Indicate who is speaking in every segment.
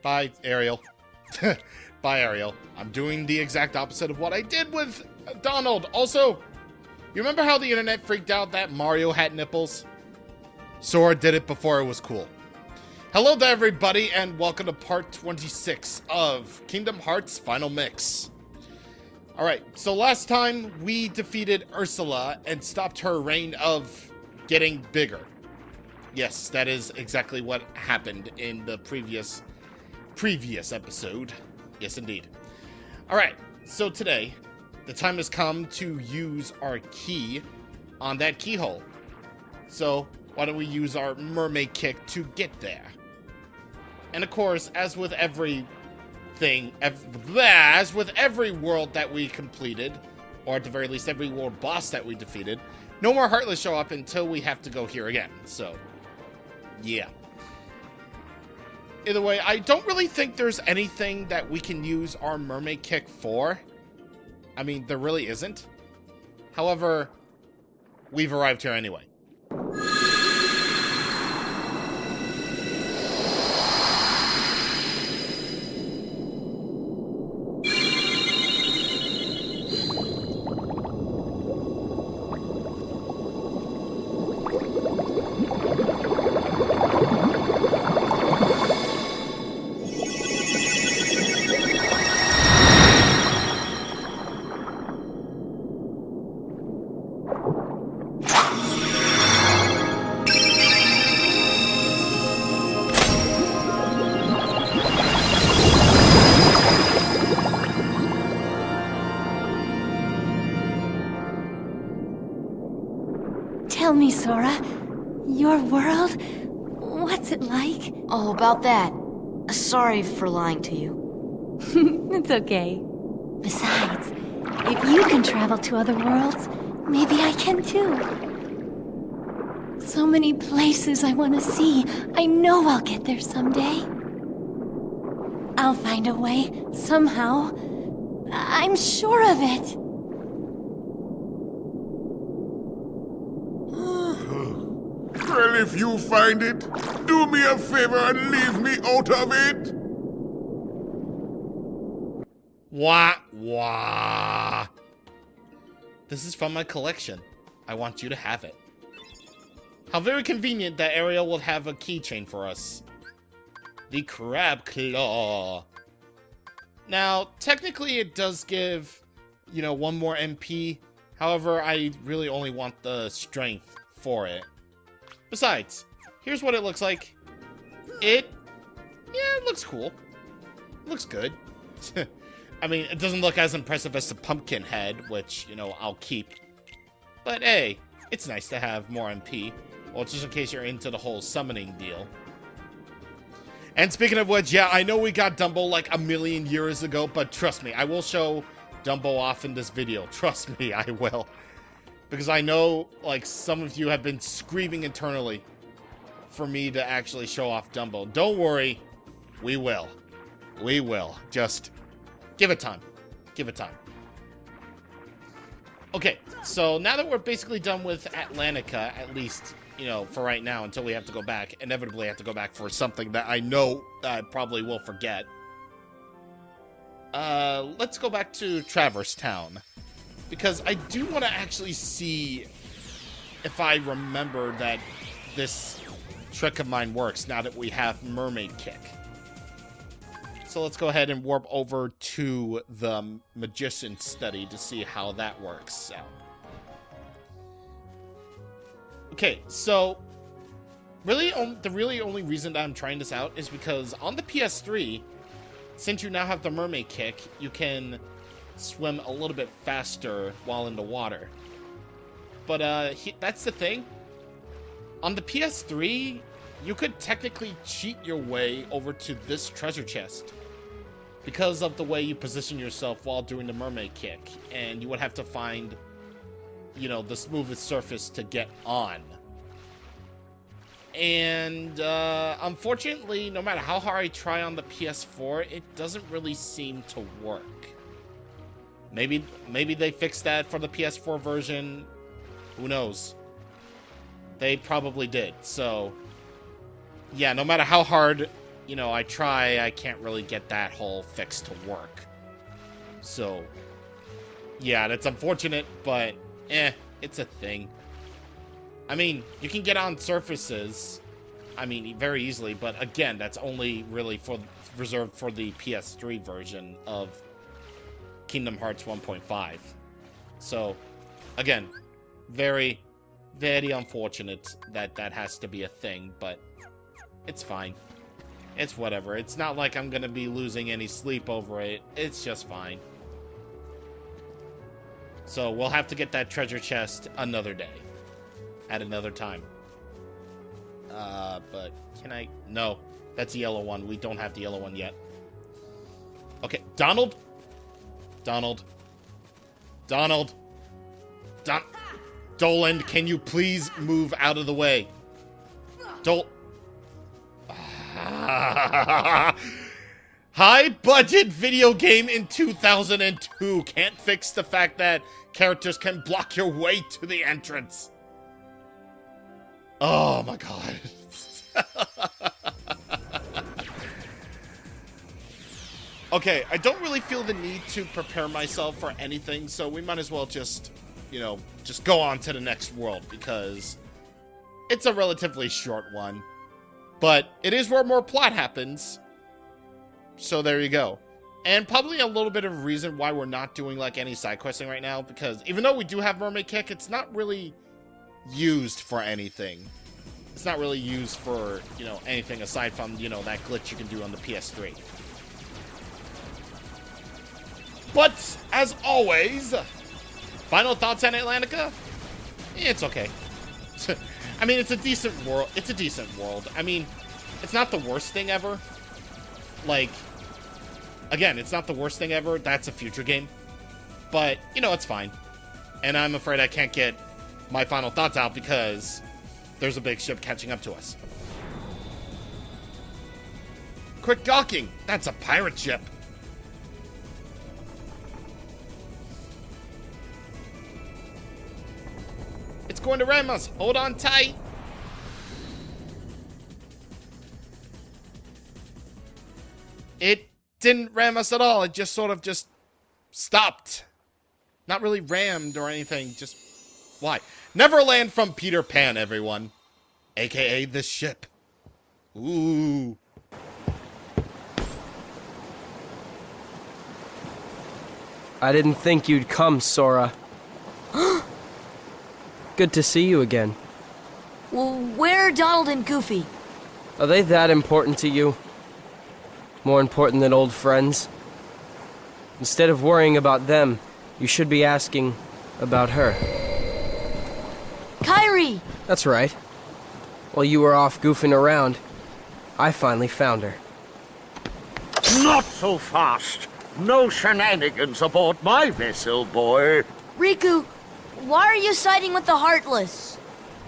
Speaker 1: Bye, Ariel. Bye, Ariel. I'm doing the exact opposite of what I did with Donald. Also, you remember how the internet freaked out that Mario had nipples? Sora did it before it was cool. Hello to everybody, and welcome to part 26 of Kingdom Hearts Final Mix. Alright, so last time we defeated Ursula and stopped her reign of getting bigger. Yes, that is exactly what happened in the previous episode. Yes, indeed. Alright, so today, the time has come to use our key on that keyhole. So, why don't we use our mermaid kick to get there? And of course, as with every world that we completed, or at the very least every world boss that we defeated, no more Heartless show up until we have to go here again. So, yeah. Either way, I don't really think there's anything that we can use our mermaid kick for. I mean, there really isn't. However, we've arrived here anyway.
Speaker 2: Tell me, Sora, your world, what's it like?
Speaker 3: Oh, about that. Sorry for lying to you.
Speaker 2: It's okay. Besides, if you can travel to other worlds, maybe I can too. So many places I want to see. I know I'll get there someday. I'll find a way, somehow. I'm sure of it.
Speaker 4: Well, if you find it, do me a favor and leave me out of it.
Speaker 1: Wah, wah. This is from my collection. I want you to have it. How very convenient that Ariel will have a keychain for us. The Crab Claw. Now, technically it does give, one more MP. However, I really only want the strength for it. Besides, here's what it looks like. It looks cool. It looks good. I mean, it doesn't look as impressive as the pumpkin head, which, I'll keep. But hey, it's nice to have more MP. Well, just in case you're into the whole summoning deal. And speaking of which, yeah, I know we got Dumbo like a million years ago, but trust me, I will show Dumbo off in this video. Trust me, I will. Because I know, like, some of you have been screaming internally for me to actually show off Dumbo. Don't worry, we will. We will. Just give it time. Give it time. Okay, so now that we're basically done with Atlantica, at least, for right now, until we have to go back, inevitably have to go back for something that I know I probably will forget. Let's go back to Traverse Town. Because I do want to actually see if I remember that this trick of mine works now that we have Mermaid Kick. So let's go ahead and warp over to the Magician Study to see how that works out. Okay, so the really only reason that I'm trying this out is because on the PS3, since you now have the Mermaid Kick, you can swim a little bit faster while in the water. But that's the thing. On the PS3, you could technically cheat your way over to this treasure chest because of the way you position yourself while doing the mermaid kick, and you would have to find, the smoothest surface to get on. And unfortunately, no matter how hard I try on the PS4, it doesn't really seem to work. Maybe they fixed that for the PS4 version. Who knows? They probably did. So, yeah, no matter how hard you know, I can't really get that whole fix to work. So, yeah, that's unfortunate, but, it's a thing. I mean, you can get on surfaces, I mean, very easily, but again, that's only really reserved for the PS3 version of Kingdom Hearts 1.5. So, again, very, very unfortunate that that has to be a thing, but it's fine. It's whatever. It's not like I'm gonna be losing any sleep over it. It's just fine. So we'll have to get that treasure chest another day. At another time. But can I? No. That's the yellow one. We don't have the yellow one yet. Okay, Donald? Donald. Doland, can you please move out of the way? High-budget video game in 2002 can't fix the fact that characters can block your way to the entrance. Oh my god. Okay, I don't really feel the need to prepare myself for anything, so we might as well just, you know, just go on to the next world, because it's a relatively short one. But it is where more plot happens. So there you go. And probably a little bit of a reason why we're not doing, like, any side questing right now, because even though we do have Mermaid Kick, it's not really used for anything. It's not really used for, you know, anything aside from, you know, that glitch you can do on the PS3. But, as always, final thoughts on Atlantica? It's okay. I mean, it's a decent world. It's a decent world. I mean, it's not the worst thing ever. Like, again, it's not the worst thing ever. That's a future game. But, you know, it's fine. And I'm afraid I can't get my final thoughts out because there's a big ship catching up to us. Quick docking! That's a pirate ship. It's going to ram us. Hold on tight. It didn't ram us at all. It just sort of just stopped. Not really rammed or anything. Just why? Neverland from Peter Pan, everyone. AKA this ship. Ooh.
Speaker 5: I didn't think you'd come, Sora. Good to see you again.
Speaker 3: Well, where are Donald and Goofy?
Speaker 5: Are they that important to you? More important than old friends? Instead of worrying about them, you should be asking about her.
Speaker 3: Kyrie!
Speaker 5: That's right. While you were off goofing around, I finally found her.
Speaker 6: Not so fast. No shenanigans aboard my vessel, boy.
Speaker 3: Riku, why are you siding with the Heartless?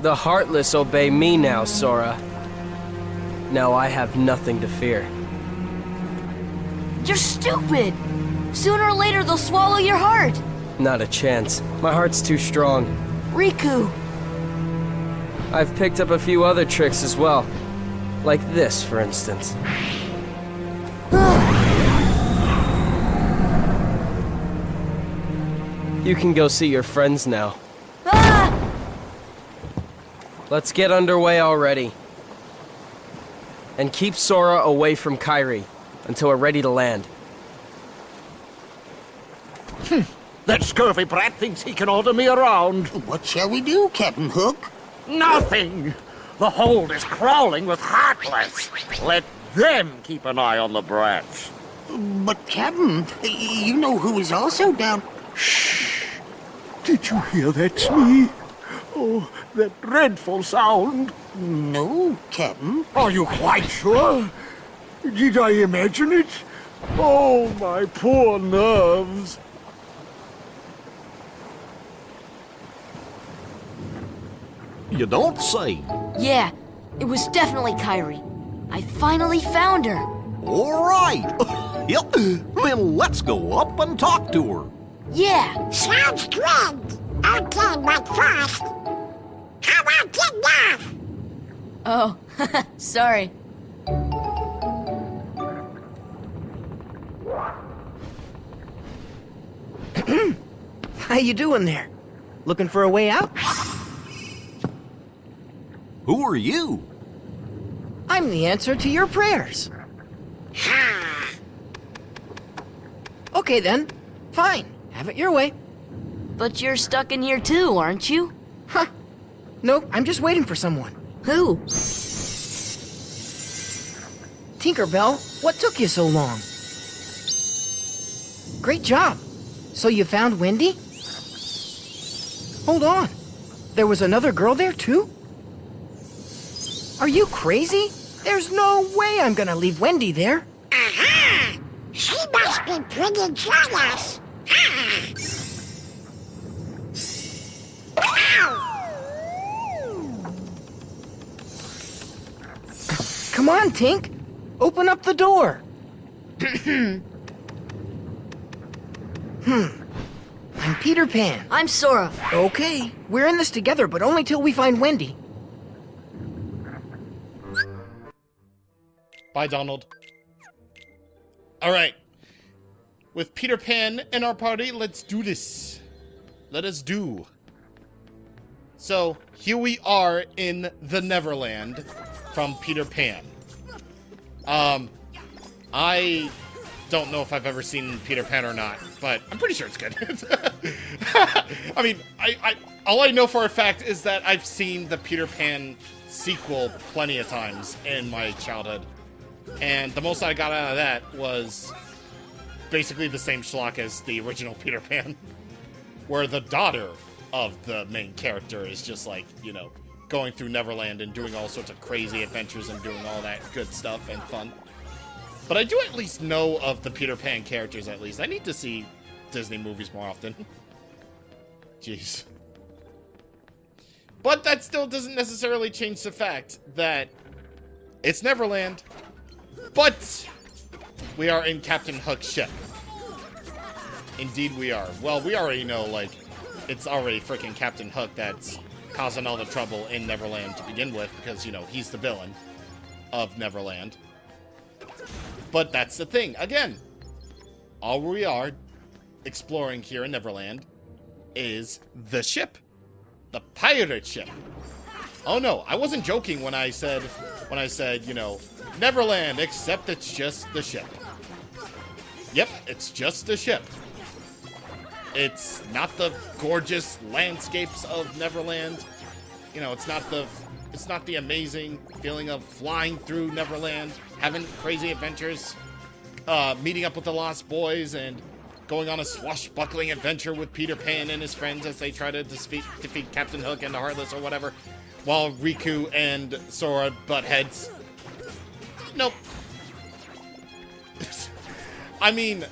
Speaker 5: The Heartless obey me now, Sora. Now I have nothing to fear.
Speaker 3: You're stupid! Sooner or later they'll swallow your heart!
Speaker 5: Not a chance. My heart's too strong.
Speaker 3: Riku!
Speaker 5: I've picked up a few other tricks as well. Like this, for instance. You can go see your friends now.
Speaker 3: Ah!
Speaker 5: Let's get underway already. And keep Sora away from Kyrie until we're ready to land.
Speaker 6: That scurvy brat thinks he can order me around.
Speaker 7: What shall we do, Captain Hook?
Speaker 6: Nothing! The hold is crawling with Heartless. Let them keep an eye on the brats.
Speaker 7: But, Captain, you know who is also down...
Speaker 6: Shh! Did you hear that, Smee? Oh, that dreadful sound.
Speaker 7: No, Captain.
Speaker 6: Are you quite sure? Did I imagine it? Oh, my poor nerves.
Speaker 8: You don't say.
Speaker 3: Yeah, it was definitely Kyrie. I finally found her.
Speaker 8: All right. Yep. Then let's go up and talk to her.
Speaker 3: Yeah.
Speaker 9: Sounds good. Okay, but first, how about get off?
Speaker 3: Oh, sorry.
Speaker 7: How you doing there? Looking for a way out?
Speaker 8: Who are you?
Speaker 7: I'm the answer to your prayers. Okay then. Fine. Have it your way.
Speaker 3: But you're stuck in here too, aren't you?
Speaker 7: Huh. No, I'm just waiting for someone.
Speaker 3: Who?
Speaker 7: Tinkerbell, what took you so long? Great job. So you found Wendy? Hold on. There was another girl there too? Are you crazy? There's no way I'm gonna leave Wendy there.
Speaker 9: Aha! She must be pretty jealous.
Speaker 7: Come on, Tink. Open up the door. I'm Peter Pan.
Speaker 3: I'm Sora.
Speaker 7: Okay, we're in this together, but only till we find Wendy.
Speaker 1: Bye, Donald. All right. With Peter Pan in our party, let's do this. Let us do. So, here we are in the Neverland from Peter Pan. I don't know if I've ever seen Peter Pan or not, but I'm pretty sure it's good. I mean, all I know for a fact is that I've seen the Peter Pan sequel plenty of times in my childhood. And the most I got out of that was basically the same schlock as the original Peter Pan, where the daughter of the main character is just like, you know, going through Neverland and doing all sorts of crazy adventures and doing all that good stuff and fun. But I do at least know of the Peter Pan characters, at least. I need to see Disney movies more often. Jeez. But that still doesn't necessarily change the fact that it's Neverland, but we are in Captain Hook's ship. Indeed we are. Well, we already know, like, it's already freaking Captain Hook that's causing all the trouble in Neverland to begin with, because, you know, he's the villain of Neverland. But that's the thing. Again, all we are exploring here in Neverland is the ship. The pirate ship. Oh no, I wasn't joking when I said, you know, Neverland, except it's just the ship. Yep, it's just the ship. It's not the gorgeous landscapes of Neverland. You know, it's not the amazing feeling of flying through Neverland, having crazy adventures, meeting up with the Lost Boys, and going on a swashbuckling adventure with Peter Pan and his friends as they try to defeat Captain Hook and the Heartless or whatever, while Riku and Sora butt heads. Nope. I mean,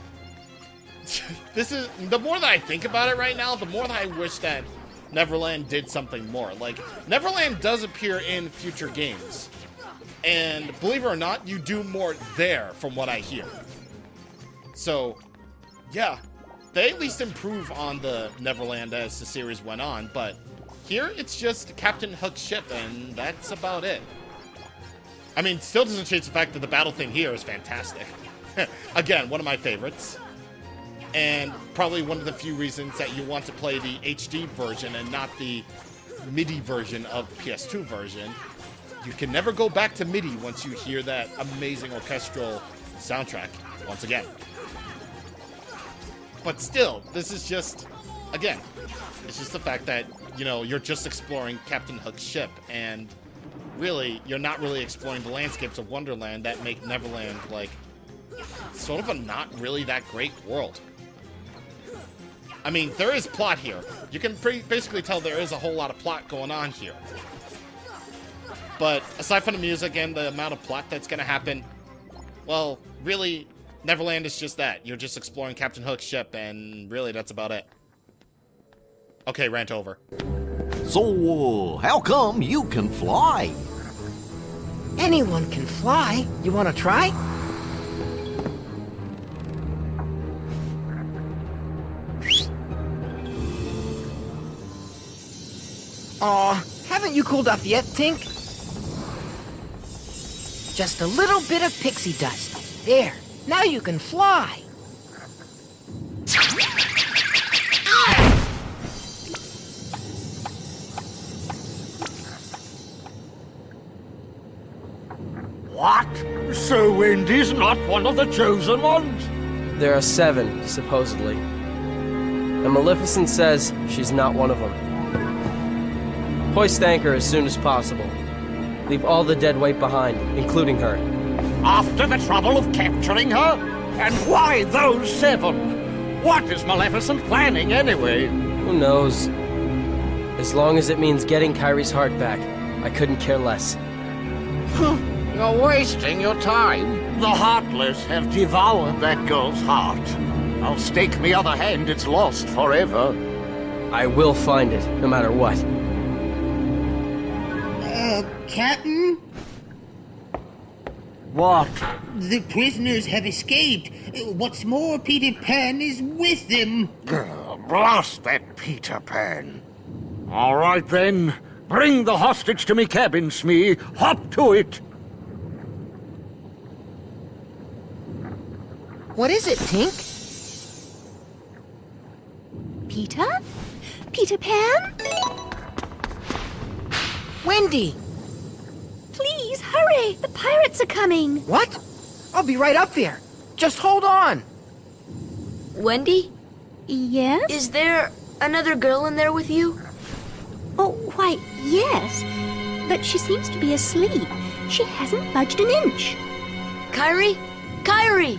Speaker 1: this is, the more that I think about it right now, the more that I wish that Neverland did something more. Like, Neverland does appear in future games. And believe it or not, you do more there from what I hear. So, yeah, they at least improve on the Neverland as the series went on, but here it's just Captain Hook's ship, and that's about it. I mean, still doesn't change the fact that the battle thing here is fantastic. Again, one of my favorites. And probably one of the few reasons that you want to play the HD version and not the MIDI version of PS2 version. You can never go back to MIDI once you hear that amazing orchestral soundtrack once again. But still, this is just, again, it's just the fact that, you know, you're just exploring Captain Hook's ship, and really, you're not really exploring the landscapes of Wonderland that make Neverland, like, sort of a not really that great world. I mean, there is plot here. You can basically tell there is a whole lot of plot going on here. But aside from the music and the amount of plot that's going to happen, well, really, Neverland is just that. You're just exploring Captain Hook's ship, and really, that's about it. Okay, rant over.
Speaker 8: So, how come you can fly?
Speaker 7: Anyone can fly. You want to try? Aw, haven't you cooled off yet, Tink? Just a little bit of pixie dust. There, now you can fly.
Speaker 6: What? So Wendy's not one of the chosen ones?
Speaker 5: There are 7, supposedly. And Maleficent says she's not one of them. Hoist anchor as soon as possible. Leave all the dead weight behind, including her.
Speaker 6: After the trouble of capturing her? And why those 7? What is Maleficent planning anyway?
Speaker 5: Who knows? As long as it means getting Kyrie's heart back, I couldn't care less.
Speaker 6: You're wasting your time. The Heartless have devoured that girl's heart. I'll stake me other hand it's lost forever.
Speaker 5: I will find it, no matter what.
Speaker 10: Captain?
Speaker 6: What?
Speaker 10: The prisoners have escaped. What's more, Peter Pan is with them.
Speaker 6: Blast that Peter Pan. All right, then. Bring the hostage to me cabin, Smee. Hop to it.
Speaker 7: What is it, Tink?
Speaker 2: Peter? Peter Pan?
Speaker 7: Wendy!
Speaker 2: Please, hurry! The pirates are coming!
Speaker 7: What? I'll be right up there. Just hold on.
Speaker 3: Wendy?
Speaker 2: Yes?
Speaker 3: Is there another girl in there with you?
Speaker 2: Oh, why, yes. But she seems to be asleep. She hasn't budged an inch.
Speaker 3: Kyrie? Kyrie!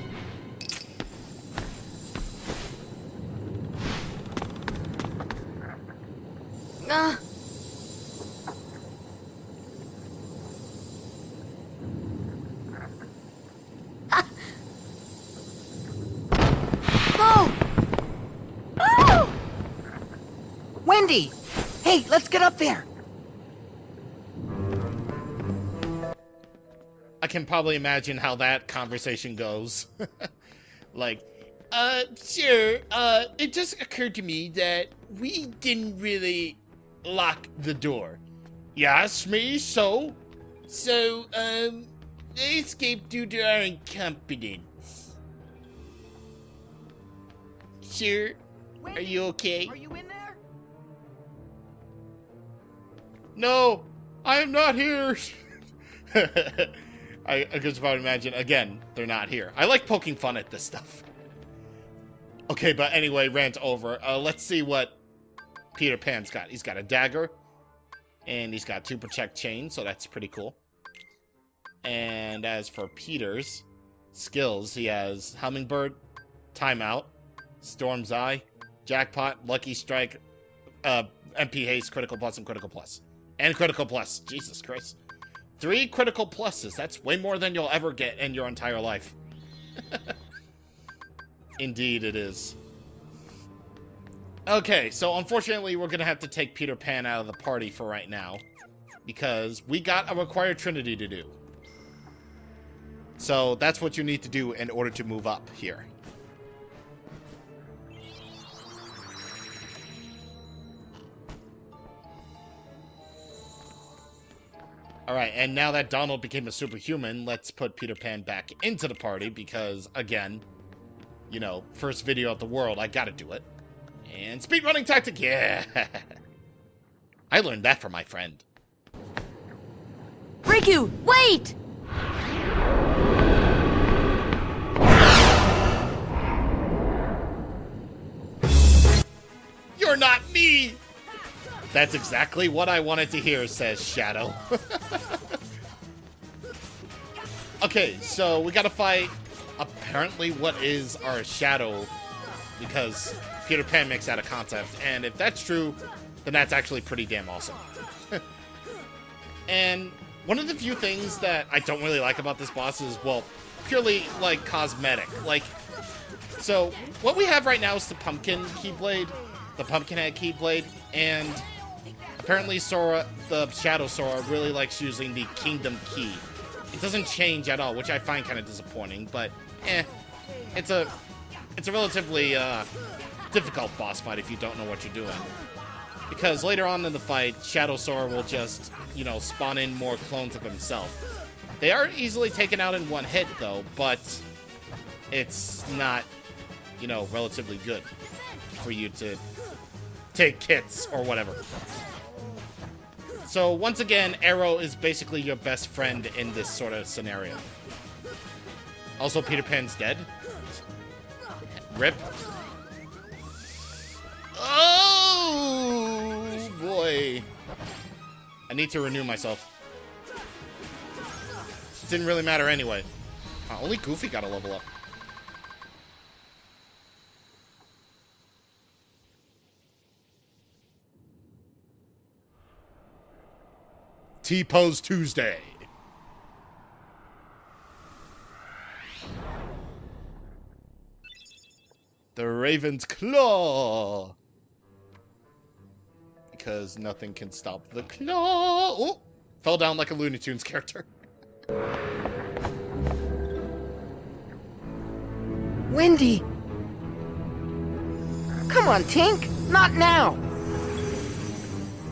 Speaker 7: Wendy! Hey, let's get up there.
Speaker 1: I can probably imagine how that conversation goes. Like, sir, it just occurred to me that we didn't really lock the door. Yes, me, so? So, they escaped due to our incompetence. Sir, are you okay?
Speaker 7: Are you in there?
Speaker 1: No, I am not here. I can just about imagine, again, they're not here. I like poking fun at this stuff. Okay, but anyway, rant over. Let's see what Peter Pan's got. He's got a dagger, and he's got 2 protect chains, so that's pretty cool. And as for Peter's skills, he has Hummingbird, Timeout, Storm's Eye, Jackpot, Lucky Strike, MP Haste, Critical Plus, and Critical Plus. And Critical Plus. Jesus Christ. 3 Critical Pluses. That's way more than you'll ever get in your entire life. Indeed it is. Okay, so unfortunately we're going to have to take Peter Pan out of the party for right now. Because we got a required Trinity to do. So that's what you need to do in order to move up here. Alright, and now that Donald became a superhuman, let's put Peter Pan back into the party because, again, you know, first video of the world, I gotta do it. And speedrunning tactic, yeah! I learned that from my friend.
Speaker 3: Riku, wait!
Speaker 1: You're not me! That's exactly what I wanted to hear, says Shadow. Okay, so we gotta fight apparently what is our Shadow, because Peter Pan makes that a concept, and if that's true, then that's actually pretty damn awesome. And one of the few things that I don't really like about this boss is, well, purely, like, cosmetic. Like, so, what we have right now is the Pumpkin Keyblade, the Pumpkinhead Keyblade, and apparently Sora, the Shadow Sora, really likes using the Kingdom Key. It doesn't change at all, which I find kind of disappointing, but, it's a relatively, difficult boss fight if you don't know what you're doing. Because later on in the fight, Shadow Sora will just, you know, spawn in more clones of himself. They are easily taken out in one hit, though, but it's not, you know, relatively good for you to take kits or whatever. So once again, Arrow is basically your best friend in this sort of scenario. Also, Peter Pan's dead. Rip. Oh, boy. I need to renew myself. It didn't really matter anyway. Only Goofy got a level up. T-Pose Tuesday. The Raven's Claw. Because nothing can stop the claw. Oh, fell down like a Looney Tunes character.
Speaker 7: Wendy! Come on, Tink! Not now!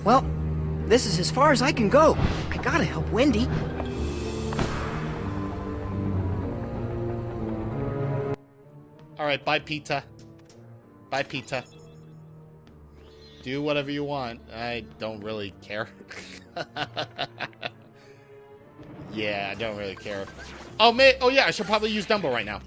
Speaker 7: Well, this is as far as I can go. I gotta help Wendy.
Speaker 1: Alright, bye, Pita. Bye, Pita. Do whatever you want. I don't really care. Yeah, I don't really care. Oh, oh yeah, I should probably use Dumbo right now.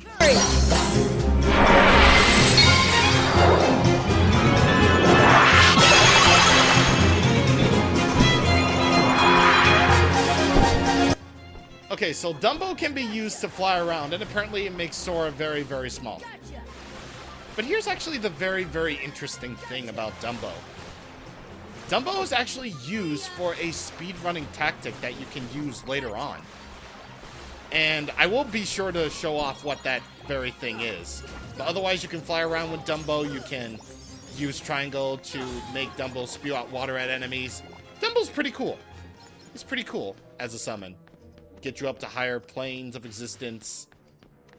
Speaker 1: Okay, so Dumbo can be used to fly around, and apparently it makes Sora very, very small. But here's actually the very, very interesting thing about Dumbo. Dumbo is actually used for a speedrunning tactic that you can use later on. And I will be sure to show off what that very thing is. But otherwise, you can fly around with Dumbo. You can use Triangle to make Dumbo spew out water at enemies. Dumbo's pretty cool. He's pretty cool as a summon. Get you up to higher planes of existence.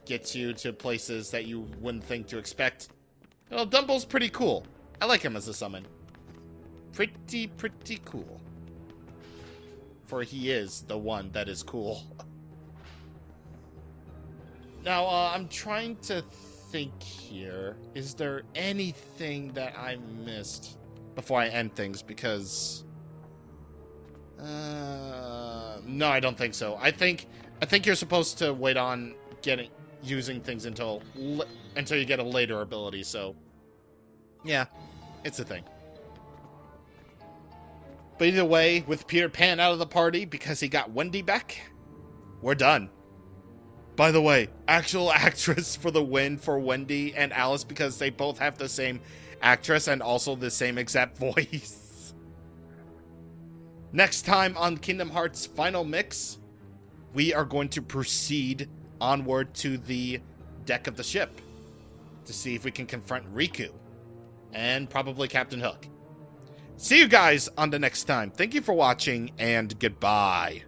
Speaker 1: Gets you to places that you wouldn't think to expect. Well, Dumbo's pretty cool. I like him as a summon. Pretty cool. For he is the one that is cool. Now, I'm trying to think here. Is there anything that I missed before I end things? Because... no, I don't think so. I think you're supposed to wait on using things until you get a later ability, so... yeah, it's a thing. But either way, with Peter Pan out of the party because he got Wendy back, we're done. By the way, actual actress for the win for Wendy and Alice because they both have the same actress and also the same exact voice. Next time on Kingdom Hearts Final Mix, we are going to proceed onward to the deck of the ship to see if we can confront Riku and probably Captain Hook. See you guys on the next time. Thank you for watching, and goodbye.